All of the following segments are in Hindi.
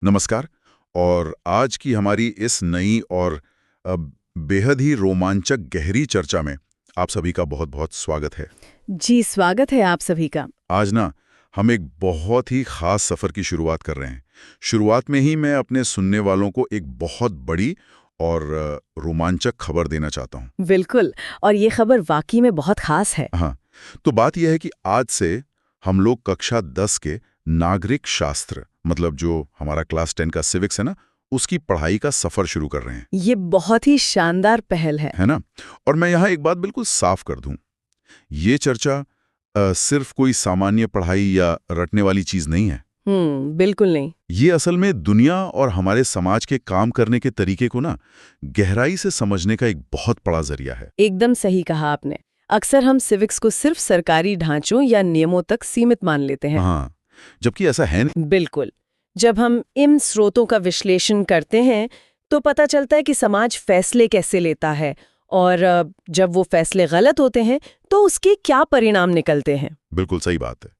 नमस्कार। और आज की हमारी इस नई और अ, बेहद ही रोमांचक गहरी चर्चा में आप सभी का बहुत बहुत स्वागत है। जी, स्वागत है आप सभी का। आज ना हम एक बहुत ही खास सफ़र की शुरुआत कर रहे हैं। शुरुआत में ही मैं अपने सुनने वालों को एक बहुत बड़ी और रोमांचक खबर देना चाहता हूँ। बिल्कुल, और ये खबर वाकई में बहुत खास है। हाँ, तो बात यह है कि आज से हम लोग कक्षा 10 के नागरिक शास्त्र, मतलब जो हमारा क्लास 10 का सिविक्स है ना, उसकी पढ़ाई का सफ़र शुरू कर रहे हैं। ये बहुत ही शानदार पहल है। है ना? और मैं यहाँ एक बात बिल्कुल साफ कर दूं, ये चर्चा सिर्फ कोई सामान्य पढ़ाई या रटने वाली चीज नहीं है। बिल्कुल नहीं। ये असल में दुनिया और हमारे समाज के काम करने के तरीके को ना गहराई से समझने का एक बहुत बड़ा जरिया है। एकदम सही कहा आपने। अक्सर हम सिविक्स को सिर्फ सरकारी ढांचों या नियमों तक सीमित मान लेते हैं। हाँ, जबकि ऐसा है नहीं। बिल्कुल। जब हम इन स्रोतों का विश्लेषण करते हैं तो पता चलता है कि समाज फैसले कैसे लेता है और जब वो फैसले गलत होते हैं तो उसके क्या परिणाम निकलते हैं। बिल्कुल सही बात है।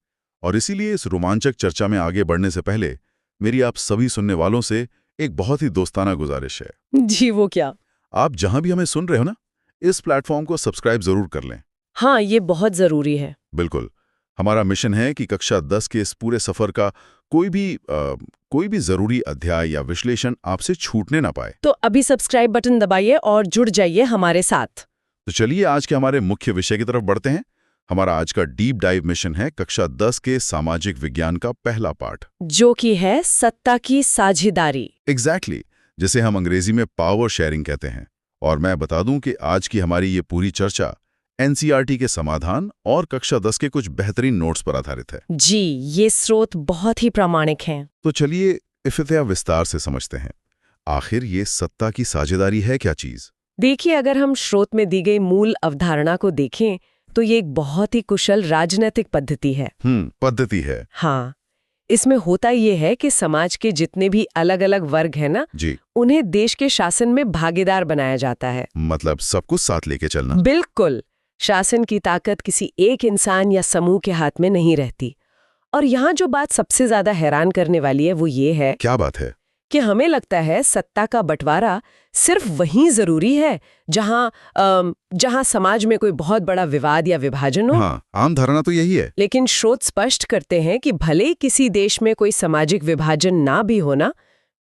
और इसीलिए इस रोमांचक चर्चा में आगे बढ़ने से पहले मेरी आप सभी सुनने वालों से एक बहुत ही दोस्ताना गुजारिश है। जी, वो क्या? आप जहां भी हमें सुन रहे हो ना, इस प्लेटफॉर्म को सब्सक्राइब जरूर कर लें। हाँ, ये बहुत जरूरी है। बिल्कुल। हमारा मिशन है कि कक्षा 10 के इस पूरे सफर का कोई भी जरूरी अध्याय या विश्लेषण आपसे छूटने ना पाए। तो अभी सब्सक्राइब बटन दबाइए और जुड़ जाइए हमारे साथ। तो चलिए आज के हमारे मुख्य विषय की तरफ बढ़ते हैं। हमारा आज का डीप डाइव मिशन है कक्षा 10 के सामाजिक विज्ञान का पहला पाठ, जो कि है सत्ता की साझेदारी। एग्जैक्टली जिसे हम अंग्रेजी में पावर शेयरिंग कहते हैं। और मैं बता दूं कि आज की हमारी ये पूरी चर्चा एनसीईआरटी के समाधान और कक्षा 10 के कुछ बेहतरीन नोट्स पर आधारित है। जी, ये स्रोत बहुत ही प्रामाणिक हैं। तो चलिए इफ्तिताह विस्तार से समझते हैं, आखिर ये सत्ता की साझेदारी है क्या चीज। देखिए, अगर हम स्रोत में दी गई मूल अवधारणा को देखें तो ये एक बहुत ही कुशल राजनीतिक पद्धति है। पद्धति है। हाँ, इसमें होता ये है कि समाज के जितने भी अलग अलग वर्ग हैं ना जी, उन्हें देश के शासन में भागीदार बनाया जाता है। मतलब सब कुछ साथ लेके चलना। बिल्कुल। शासन की ताकत किसी एक इंसान या समूह के हाथ में नहीं रहती। और यहाँ जो बात सबसे ज्यादा हैरान करने वाली है वो ये है क्या बात है कि हमें लगता है सत्ता का बंटवारा सिर्फ वहीं जरूरी है जहाँ समाज में कोई बहुत बड़ा विवाद या विभाजन हो। हाँ, आम धारणा तो यही है। लेकिन स्रोत स्पष्ट करते हैं कि भले ही किसी देश में कोई सामाजिक विभाजन ना भी हो ना,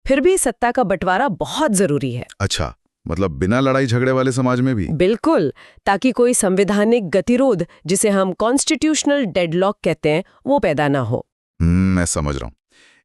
फिर भी सत्ता का बंटवारा बहुत जरूरी है। अच्छा, मतलब बिना लड़ाई झगड़े वाले समाज में भी। बिल्कुल, ताकि कोई संवैधानिक गतिरोध, जिसे हम कॉन्स्टिट्यूशनल डेडलॉक कहते हैं, वो पैदा ना हो। मैं समझ रहा हूँ।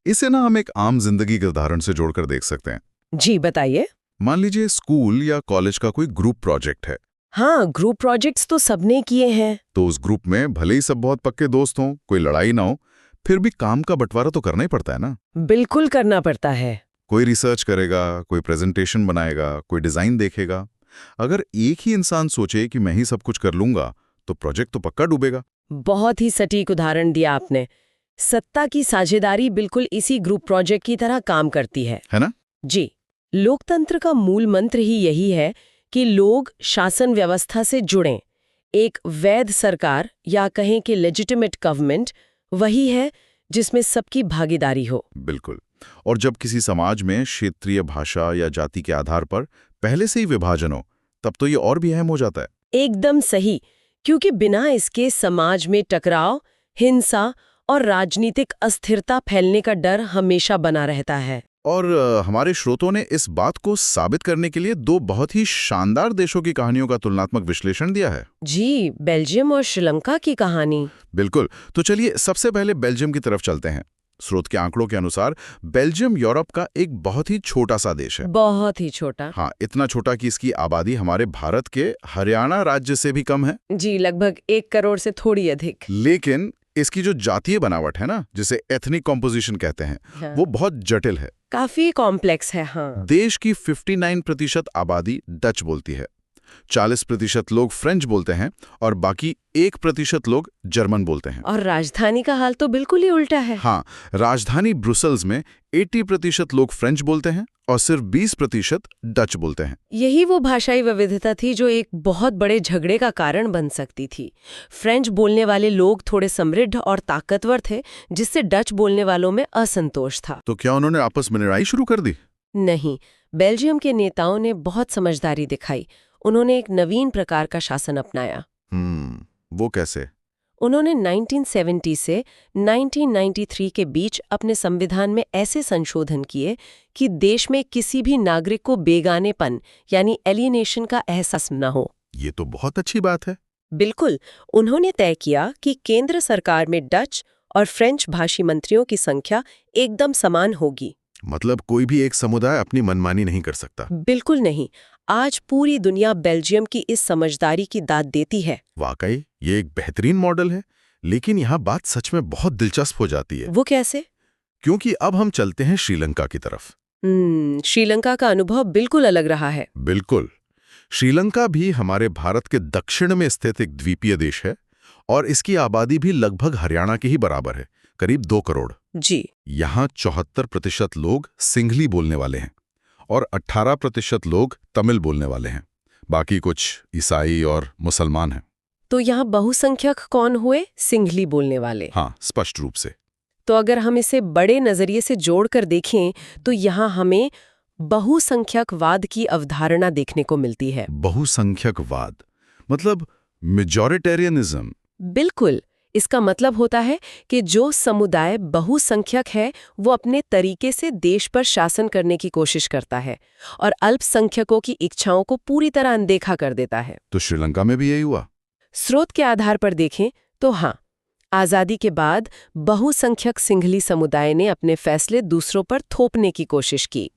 इसे ना हम एक आम जिंदगी के उदाहरण से जोड़कर देख सकते हैं। जी, बताइए। मान लीजिए स्कूल या कॉलेज का कोई ग्रुप प्रोजेक्ट है। हाँ, ग्रुप प्रोजेक्ट्स तो सबने किए हैं। तो उस ग्रुप में भले ही सब बहुत पक्के दोस्त हों, कोई लड़ाई ना हो, फिर भी काम का बंटवारा तो करना ही पड़ता है ना। बिल्कुल करना पड़ता है। कोई रिसर्च करेगा, कोई प्रेजेंटेशन बनाएगा, कोई डिजाइन देखेगा। अगर एक ही इंसान सोचे कि मैं ही सब कुछ कर लूंगा, तो प्रोजेक्ट तो पक्का डूबेगा। बहुत ही सटीक उदाहरण दिया आपने। सत्ता की साझेदारी बिल्कुल इसी ग्रुप प्रोजेक्ट की तरह काम करती है ना? जी, लोकतंत्र का मूल मंत्र ही यही है कि लोग शासन व्यवस्था से जुड़ें। एक वैध सरकार या कहें कि लेजिटिमेट गवर्नमेंट वही है जिसमें सबकी भागीदारी हो। बिल्कुल। और जब किसी समाज में क्षेत्रीय भाषा या जाति के आधार पर पहले से ही विभाजन हो, तब तो ये और भी अहम हो जाता है। एकदम सही, क्योंकि बिना इसके समाज में टकराव, हिंसा और राजनीतिक अस्थिरता फैलने का डर हमेशा बना रहता है। और हमारे श्रोतों ने इस बात को साबित करने के लिए दो बहुत ही शानदार देशों की कहानियों का तुलनात्मक विश्लेषण दिया है। जी, बेल्जियम और श्रीलंका की कहानी। बिल्कुल। तो चलिए सबसे पहले बेल्जियम की तरफ चलते हैं। स्रोत के आंकड़ों के अनुसार बेल्जियम यूरोप का एक बहुत ही छोटा सा देश है। बहुत ही छोटा। हाँ, इतना छोटा कि इसकी आबादी हमारे भारत के हरियाणा राज्य से भी कम है। जी, लगभग 1 करोड़ से थोड़ी अधिक। लेकिन इसकी जो जातीय बनावट है ना, जिसे एथनिक कॉम्पोजिशन कहते हैं, हाँ, वो बहुत जटिल है। काफी कॉम्प्लेक्स है। हाँ, देश की 59% आबादी डच बोलती है। 40% लोग फ्रेंच बोलते हैं और बाकी 1% लोग जर्मन बोलते हैं। और राजधानी का हाल तो बिल्कुल ही उल्टा है। हाँ, राजधानी ब्रुसेल्स में 80% लोग फ्रेंच बोलते हैं और सिर्फ 20% डच बोलते हैं। यही वो भाषाई विविधता थी जो एक बहुत बड़े झगड़े का कारण बन सकती थी। फ्रेंच बोलने वाले लोग थोड़े समृद्ध और ताकतवर थे, जिससे डच बोलने वालों में असंतोष था। तो क्या उन्होंने आपस में लड़ाई शुरू कर दी? नहीं, बेल्जियम के नेताओं ने बहुत समझदारी दिखाई। उन्होंने एक नवीन प्रकार का शासन अपनाया। वो कैसे? उन्होंने 1970 से 1993 के बीच अपने संविधान में ऐसे संशोधन किए कि देश में किसी भी नागरिक को बेगानेपन यानी एलियनेशन का एहसास न हो। ये तो बहुत अच्छी बात है। बिल्कुल, उन्होंने तय किया कि केंद्र सरकार में डच और फ्रेंच भाषी मंत्रियों की संख्या एकदम समान होगी। मतलब कोई भी एक समुदाय अपनी मनमानी नहीं कर सकता। बिल्कुल नहीं। आज पूरी दुनिया बेल्जियम की इस समझदारी की दाद देती है। वाकई ये एक बेहतरीन मॉडल है, लेकिन यहाँ बात सच में बहुत दिलचस्प हो जाती है। वो कैसे? क्योंकि अब हम चलते हैं श्रीलंका की तरफ। श्रीलंका का अनुभव बिल्कुल अलग रहा है। बिल्कुल। श्रीलंका भी हमारे भारत के दक्षिण में स्थित एक द्वीपीय देश है और इसकी आबादी भी लगभग हरियाणा की ही बराबर है, करीब 2 करोड़। जी। यहाँ 74% लोग सिंघली बोलने वाले हैं और 18% लोग तमिल बोलने वाले हैं। बाकी कुछ ईसाई और मुसलमान हैं। तो यहाँ बहुसंख्यक कौन हुए? सिंघली बोलने वाले। हाँ, स्पष्ट रूप से। तो अगर हम इसे बड़े नजरिए से जोड़कर देखें तो यहाँ हमें बहुसंख्यकवाद की अवधारणा देखने को मिलती है। बहुसंख्यकवाद मतलब मेजॉरिटेरियनिज्म। बिल्कुल। इसका मतलब होता है कि जो समुदाय बहुसंख्यक है वो अपने तरीके से देश पर शासन करने की कोशिश करता है और अल्पसंख्यकों की इच्छाओं को पूरी तरह अनदेखा कर देता है। तो श्रीलंका में भी यही हुआ? स्रोत के आधार पर देखें तो हाँ, आजादी के बाद बहुसंख्यक सिंघली समुदाय ने अपने फैसले दूसरों पर थोपने की कोशिश की।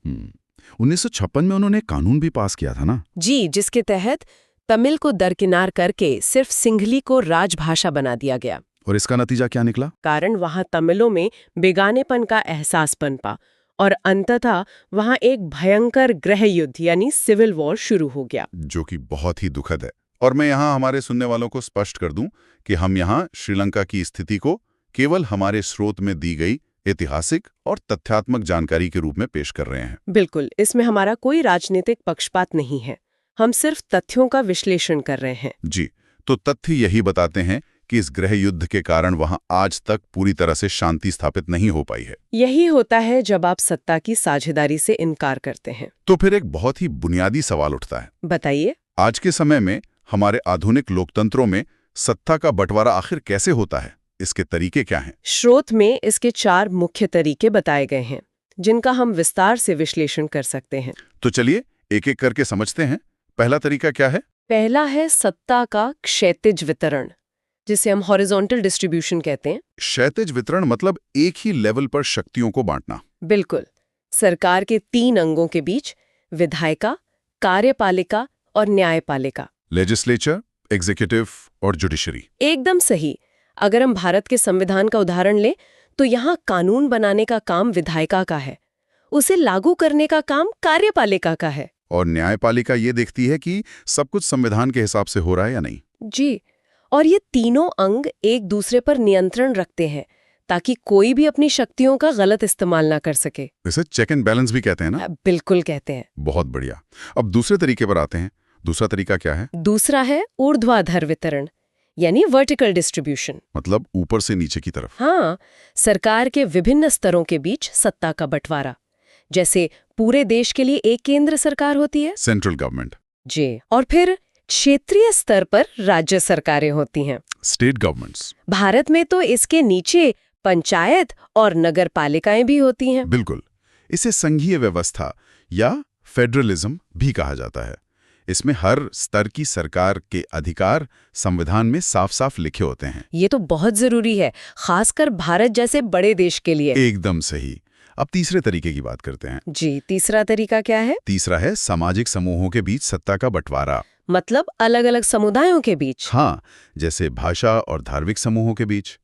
1956 में उन्होंने कानून भी पास किया था ना? जी, जिसके तहत तमिल को दरकिनार करके सिर्फ सिंघली को राजभाषा बना दिया गया। और इसका नतीजा क्या निकला? कारण वहां तमिलों में बेगानेपन का एहसास पनपा और अंततः वहां एक भयंकर गृह युद्ध यानी सिविल वॉर शुरू हो गया, जो कि बहुत ही दुखद है। और मैं यहाँ हमारे सुनने वालों को स्पष्ट कर दूं कि हम यहाँ श्रीलंका की स्थिति को केवल हमारे स्रोत में दी गई ऐतिहासिक और तथ्यात्मक जानकारी के रूप में पेश कर रहे हैं। बिल्कुल, इसमें हमारा कोई राजनीतिक पक्षपात नहीं है। हम सिर्फ तथ्यों का विश्लेषण कर रहे हैं। जी, तो तथ्य यही बताते हैं कि इस गृह युद्ध के कारण वहां आज तक पूरी तरह से शांति स्थापित नहीं हो पाई है। यही होता है जब आप सत्ता की साझेदारी से इनकार करते हैं। तो फिर एक बहुत ही बुनियादी सवाल उठता है। बताइए। आज के समय में हमारे आधुनिक लोकतंत्रों में सत्ता का बंटवारा आखिर कैसे होता है? इसके तरीके क्या हैं? स्रोत में इसके 4 मुख्य तरीके बताए गए हैं, जिनका हम विस्तार से विश्लेषण कर सकते हैं। तो चलिए एक एक करके समझते हैं। पहला तरीका क्या है? पहला है सत्ता का क्षैतिज वितरण, जिसे हम हॉरिजॉन्टल डिस्ट्रीब्यूशन कहते हैं। क्षैतिज वितरण मतलब एक ही लेवल पर शक्तियों को बांटना। बिल्कुल। सरकार के 3 अंगों के बीच विधायिका, कार्यपालिका और न्यायपालिका। लेजिस्लेचर, एग्जीक्यूटिव और जुडिशरी। एकदम सही। अगर हम भारत के संविधान का उदाहरण लें तो यहाँ कानून बनाने का काम विधायिका का है, उसे लागू करने का काम कार्यपालिका का है। और न्यायपालिका ये देखती है कि सब कुछ संविधान के हिसाब से हो रहा है या नहीं। जी, और ये तीनों अंग एक दूसरे पर नियंत्रण रखते हैं ताकि कोई भी अपनी शक्तियों का गलत इस्तेमाल ना कर सके। इसे चेक एंड बैलेंस भी कहते हैं ना? बिल्कुल कहते हैं। बहुत बढ़िया। अब दूसरे तरीके पर आते हैं। दूसरा तरीका क्या है? दूसरा है ऊर्ध्वाधर वितरण यानी वर्टिकल डिस्ट्रीब्यूशन। मतलब ऊपर से नीचे की तरफ। हाँ, सरकार के विभिन्न स्तरों के बीच सत्ता का बंटवारा। जैसे पूरे देश के लिए एक केंद्र सरकार होती है, सेंट्रल गवर्नमेंट। जी, और फिर क्षेत्रीय स्तर पर राज्य सरकारें होती हैं, स्टेट गवर्नमेंट्स। भारत में तो इसके नीचे पंचायत और नगर पालिकाएं भी होती हैं। बिल्कुल। इसे संघीय व्यवस्था या फेडरलिज्म भी कहा जाता है। इसमें हर स्तर की सरकार के अधिकार संविधान में साफ साफ लिखे होते हैं। ये तो बहुत जरूरी है, खासकर भारत जैसे बड़े देश के लिए। एकदम सही। अब तीसरे तरीके की बात करते हैं। जी, तीसरा तरीका क्या है? तीसरा है सामाजिक समूहों के बीच सत्ता का बंटवारा। मतलब अलग अलग समुदायों के बीच। हाँ, जैसे भाषा और धार्मिक समूहों के बीच।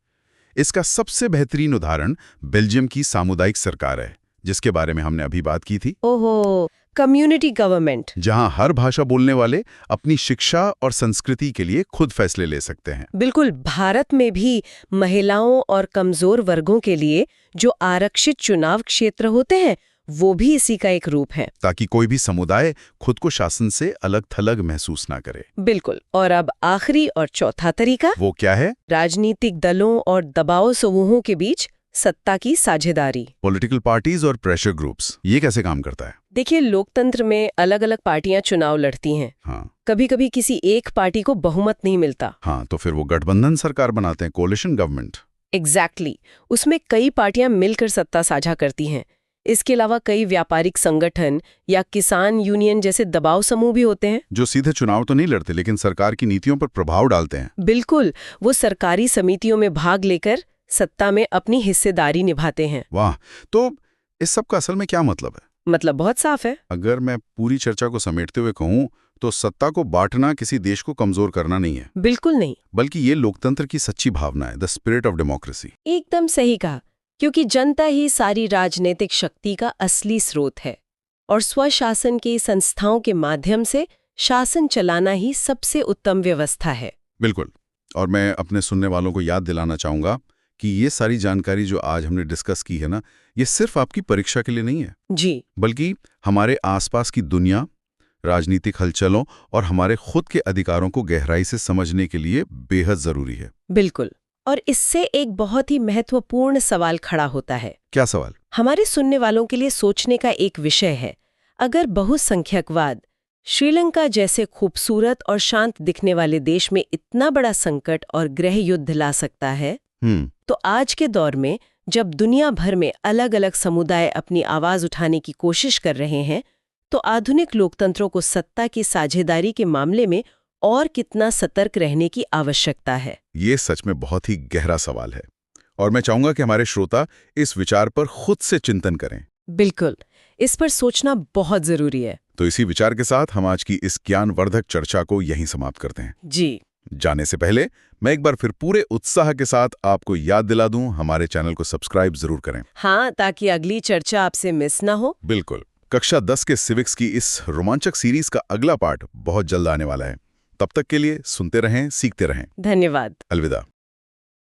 इसका सबसे बेहतरीन उदाहरण बेल्जियम की सामुदायिक सरकार है, जिसके बारे में हमने अभी बात की थी। ओहो, कम्युनिटी गवर्नमेंट। जहां हर भाषा बोलने वाले अपनी शिक्षा और संस्कृति के लिए खुद फैसले ले सकते हैं। बिल्कुल, भारत में भी महिलाओं और कमजोर वर्गों के लिए जो आरक्षित चुनाव क्षेत्र होते हैं वो भी इसी का एक रूप है। ताकि कोई भी समुदाय खुद को शासन से अलग थलग महसूस ना करे। बिल्कुल। और अब आखिरी और चौथा तरीका, वो क्या है? राजनीतिक दलों और दबाव समूहों के बीच सत्ता की साझेदारी। पॉलिटिकल पार्टीज और प्रेशर ग्रुप्स, ये कैसे काम करता है? देखिए, लोकतंत्र में अलग अलग पार्टियां चुनाव लड़ती हैं। हाँ। कभी कभी किसी एक पार्टी को बहुमत नहीं मिलता। हाँ, तो फिर वो गठबंधन सरकार बनाते हैं, कोलिशन गवर्नमेंट। एग्जैक्टली। उसमें कई पार्टियां मिलकर सत्ता साझा करती हैं। इसके अलावा कई व्यापारिक संगठन या किसान यूनियन जैसे दबाव समूह भी होते हैं जो सीधे चुनाव तो नहीं लड़ते लेकिन सरकार की नीतियों पर प्रभाव डालते हैं। बिल्कुल, वो सरकारी समितियों में भाग लेकर सत्ता में अपनी हिस्सेदारी निभाते हैं। वाह, तो इस सब का असल में क्या मतलब है? मतलब बहुत साफ है। अगर मैं पूरी चर्चा को समेटते हुए कहूँ तो सत्ता को बांटना किसी देश को कमजोर करना नहीं है। बिल्कुल नहीं। बल्कि ये लोकतंत्र की सच्ची भावना है, द स्पिरिट ऑफ डेमोक्रेसी। एकदम सही कहा, क्योंकि जनता ही सारी राजनीतिक शक्ति का असली स्रोत है और स्वशासन की संस्थाओं के माध्यम से शासन चलाना ही सबसे उत्तम व्यवस्था है। बिल्कुल। और मैं अपने सुनने वालों को याद दिलाना चाहूंगा कि ये सारी जानकारी जो आज हमने डिस्कस की है ना, ये सिर्फ आपकी परीक्षा के लिए नहीं है जी, बल्कि हमारे आसपास की दुनिया, राजनीतिक हलचलों और हमारे खुद के अधिकारों को गहराई से समझने के लिए बेहद जरूरी है। बिल्कुल। और इससे एक बहुत ही महत्वपूर्ण सवाल खड़ा होता है। क्या सवाल? हमारे सुनने वालों के लिए सोचने का एक विषय है, अगर बहुसंख्यकवाद श्रीलंका जैसे खूबसूरत और शांत दिखने वाले देश में इतना बड़ा संकट और गृह युद्ध ला सकता है, तो आज के दौर में जब दुनिया भर में अलग अलग समुदाय अपनी आवाज उठाने की कोशिश कर रहे हैं, तो आधुनिक लोकतंत्रों को सत्ता की साझेदारी के मामले में और कितना सतर्क रहने की आवश्यकता है? ये सच में बहुत ही गहरा सवाल है और मैं चाहूंगा कि हमारे श्रोता इस विचार पर खुद से चिंतन करें। बिल्कुल, इस पर सोचना बहुत जरूरी है। तो इसी विचार के साथ हम आज की इस ज्ञानवर्धक चर्चा को यहीं समाप्त करते हैं। जी। जाने से पहले मैं एक बार फिर पूरे उत्साह के साथ आपको याद दिला दूं, हमारे चैनल को सब्सक्राइब जरूर करें। हाँ, ताकि अगली चर्चा आपसे मिस ना हो। बिल्कुल। कक्षा 10 के सिविक्स की इस रोमांचक सीरीज का अगला पार्ट बहुत जल्द आने वाला है। तब तक के लिए सुनते रहें, सीखते रहें। धन्यवाद। अलविदा।